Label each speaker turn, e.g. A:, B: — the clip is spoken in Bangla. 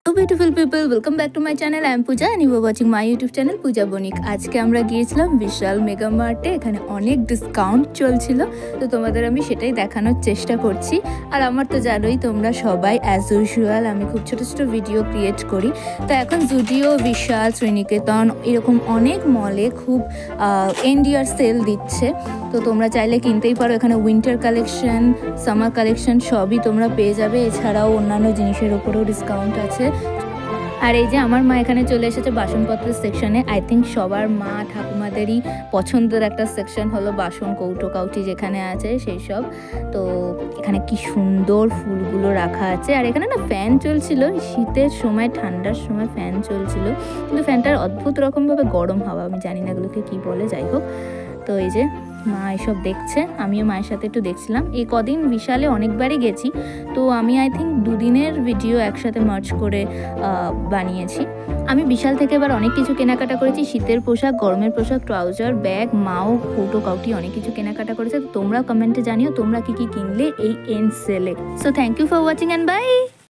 A: Hello beautiful people, welcome back to my channel. I am Pooja and you are watching my YouTube channel Pooja Bonik. আজকে আমরা গিয়েছিলাম বিশাল মেগা মার্টে। এখানে অনেক ডিসকাউন্ট চলছিল, তো তোমাদের আমি সেটাই দেখানোর চেষ্টা করছি। আর আমার তো জানোই তোমরা সবাই অ্যাজ ইউজুয়াল আমি খুব ছোট ছোট ভিডিও ক্রিয়েট করি। তো এখন জুডিও, বিশাল, শ্রীনিকেতন এরকম অনেক মলে খুব এন্ড ইয়ার সেল দিচ্ছে, তো তোমরা চাইলে কিনতেই পারো। এখানে উইন্টার কালেকশন, সামার কালেকশন সবই তোমরা পেয়ে যাবে। এছাড়াও অন্যান্য জিনিসের উপরেও ডিসকাউন্ট আছে। আর এই যে আমার মা এখানে চলে এসেছে বাসনপত্রের সেকশনে। আই থিঙ্ক সবার মা ঠাকুমাদেরই পছন্দের একটা সেকশন হলো বাসন কৌটো কাউটি যেখানে আছে সেই সব। তো এখানে কি সুন্দর ফুলগুলো রাখা আছে। আর এখানে না ফ্যান চলছিল, শীতের সময় ঠান্ডার সময় ফ্যান চলছিল, কিন্তু ফ্যানটার অদ্ভুত রকমভাবে গরম হাওয়া, আমি জানি না এগুলোকে কী বলে, যাই হোক। তো এই যে মা এসব দেখছে, আমিও মায়ের সাথে একটু দেখছিলাম। এই কদিন বিশালে অনেকবারই গেছি, তো আমি আই থিঙ্ক দুদিনের ভিডিও একসাথে মার্চ করে বানিয়েছি। আমি বিশাল থেকে এবার অনেক কিছু কেনাকাটা করেছি, শীতের পোশাক, গরমের পোশাক, ট্রাউজার, ব্যাগ, মাও কৌটো কাউটি অনেক কিছু কেনাকাটা করেছে। তোমরা কমেন্টে জানিও তোমরা কি কি কিনলে এই এন্ড সেলে। So thank you for watching and by.